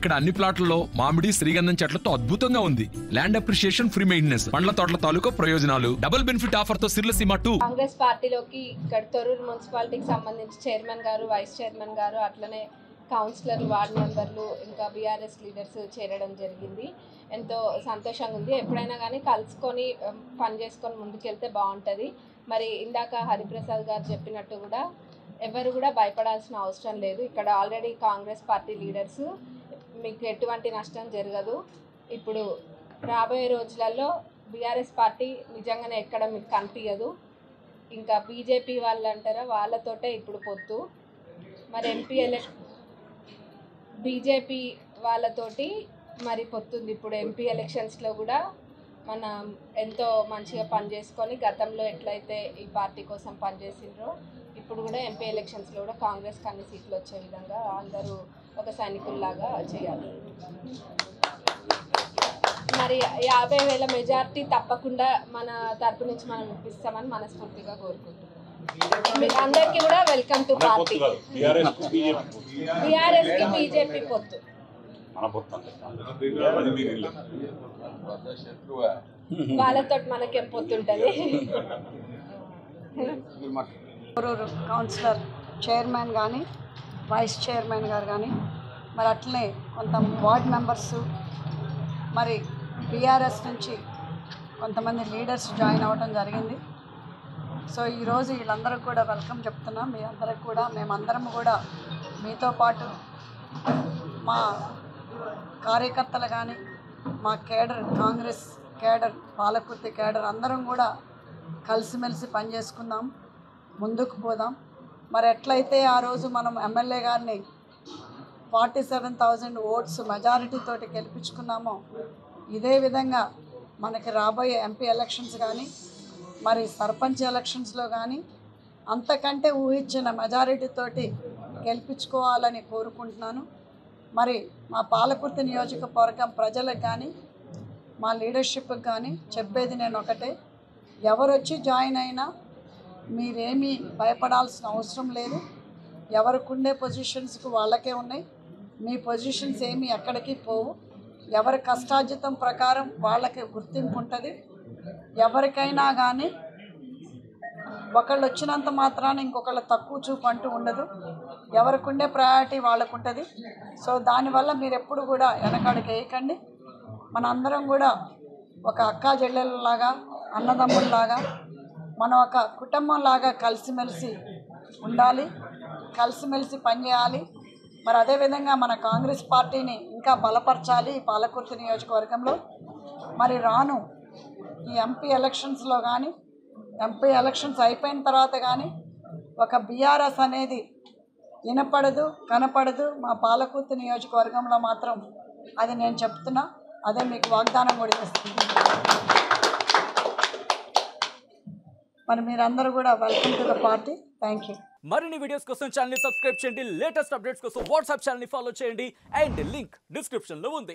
ఇక్కడ అన్ని ప్లాట్లలో మామిడి శ్రీగంధం చెట్లతో అద్భుతంగా ఉంది. ల్యాండ్ అప్రిషియేషన్, ఫ్రీ మెయింటెనెన్స్, పండ్ల తోటల తాలూకా ప్రయోజనాలు, డబుల్ బెనిఫిట్ ఆఫర్ తో సిర్లసీమ 2. కాంగ్రెస్ పార్టీలోకి ఇక్కడ తొర్రూరు మున్సిపాలిటీకి సంబంధించి చైర్మన్ గారు, వైస్ చైర్మన్ గారు, అట్లనే కౌన్సిలర్లు, వార్డు మెంబర్లు, ఇంకా బీఆర్ఎస్ లీడర్స్ చేరడం జరిగింది. ఎంతో సంతోషంగా ఉంది. ఎప్పుడైనా కానీ కలుసుకొని పని చేసుకొని ముందుకెళ్తే బాగుంటుంది. మరి ఇందాక హరిప్రసాద్ గారు చెప్పినట్టు కూడా ఎవరు కూడా భయపడాల్సిన అవసరం లేదు. ఇక్కడ ఆల్రెడీ కాంగ్రెస్ పార్టీ లీడర్స్, మీకు ఎటువంటి నష్టం జరగదు. ఇప్పుడు రాబోయే రోజులలో బీఆర్ఎస్ పార్టీ నిజంగానే ఎక్కడ మీకు కనిపించదు. ఇంకా బీజేపీ వాళ్ళు అంటారా, వాళ్ళతోటే ఇప్పుడు పొత్తు. మరి బీజేపీ వాళ్ళతోటి మరి పొత్తుంది. ఇప్పుడు ఎంపీ ఎలక్షన్స్లో కూడా మనం ఎంతో మంచిగా పనిచేసుకొని గతంలో ఎట్లయితే ఈ పార్టీ కోసం పనిచేసిండ్రో ఇప్పుడు కూడా ఎంపీ ఎలక్షన్స్లో కూడా కాంగ్రెస్కి అన్ని సీట్లు వచ్చే విధంగా అందరూ ఒక సైనికుల్లాగా చేయాలి. మరి 50,000 మెజార్టీ తప్పకుండా మన తరపు నుంచి మనం ఇప్పిస్తామని మనస్ఫూర్తిగా కోరుకుంటున్నాం. అందరికీ కూడా వెల్కమ్ టు పార్టీ. బీఆర్ఎస్కి బీజేపీ పొత్తు. వాళ్ళతో మనకేం పొత్తుంటుంది. కౌన్సిలర్ చైర్మన్ కానీ, వైస్ చైర్మన్ గారు కానీ, మరి అట్లనే కొంత వార్డ్ మెంబర్సు, మరి బీఆర్ఎస్ నుంచి కొంతమంది లీడర్స్ జాయిన్ అవ్వడం జరిగింది. సో ఈరోజు వీళ్ళందరికీ కూడా వెల్కమ్ చెప్తున్నాం. మీ అందరికి కూడా మేమందరం కూడా మీతో పాటు మా కార్యకర్తలు కానీ, మా cadre, Congress cadre, Palakurthi cadre అందరం కూడా కలిసిమెలిసి పనిచేసుకుందాం, ముందుకు పోదాం. మరి ఎట్లయితే ఆ రోజు మనం ఎమ్మెల్యే గారిని 47,000 ఓట్స్ మెజారిటీతోటి గెలిపించుకున్నామో, ఇదే విధంగా మనకి రాబోయే ఎంపీ ఎలక్షన్స్ కానీ, మరి సర్పంచ్ ఎలక్షన్స్లో కానీ అంతకంటే ఊహించిన మెజారిటీతోటి గెలిపించుకోవాలని కోరుకుంటున్నాను. మరి మా పాలకుర్తి నియోజకవర్గం ప్రజలకు కానీ, మా లీడర్షిప్కి కానీ చెప్పేది నేను ఒకటే, ఎవరొచ్చి జాయిన్ అయినా మీరేమీ భయపడాల్సిన అవసరం లేదు. ఎవరికి ఉండే పొజిషన్స్కి వాళ్ళకే ఉన్నాయి. మీ పొజిషన్స్ ఏమీ ఎక్కడికి పోవు. ఎవరి కష్టార్జితం ప్రకారం వాళ్ళకి గుర్తింపు ఉంటుంది. ఎవరికైనా కానీ ఒకళ్ళు వచ్చినంత మాత్రాన ఇంకొకళ్ళు తక్కువ చూపు అంటూ ఉండదు. ఎవరికి ఉండే ప్రయారిటీ వాళ్ళకు ఉంటుంది. సో దానివల్ల మీరు ఎప్పుడు కూడా వెనకాడికి వేయకండి. మన అందరం కూడా ఒక అక్కా చెల్లెళ్ళలాగా, అన్నదమ్ముల్లాగా, మనం ఒక కుటుంబంలాగా కలిసిమెలిసి ఉండాలి, కలిసిమెలిసి పనిచేయాలి. మరి అదేవిధంగా మన కాంగ్రెస్ పార్టీని ఇంకా బలపరచాలి ఈ పాలకుర్తి నియోజకవర్గంలో. మరి రాను ఈ ఎంపీ ఎలక్షన్స్లో కానీ, ఎంపీ ఎలక్షన్స్ అయిపోయిన తర్వాత కానీ ఒక బీఆర్ఎస్ అనేది వినపడదు, కనపడదు మా పాలకుర్తి నియోజకవర్గంలో మాత్రం. అది నేను చెప్తున్నా, అదే మీకు వాగ్దానం కూడా చేస్తుంది. మరి మీరందరూ కూడా welcome to the party. Thank you. మరిన్ని వీడియోస్ కోసం ఛానల్ ని సబ్స్క్రైబ్ చేయండి. లేటెస్ట్ అప్డేట్స్ కోసం వాట్సాప్ ఛానల్ ని ఫాలో చేయండి. అండ్ లింక్ డిస్క్రిప్షన్ లో ఉంది.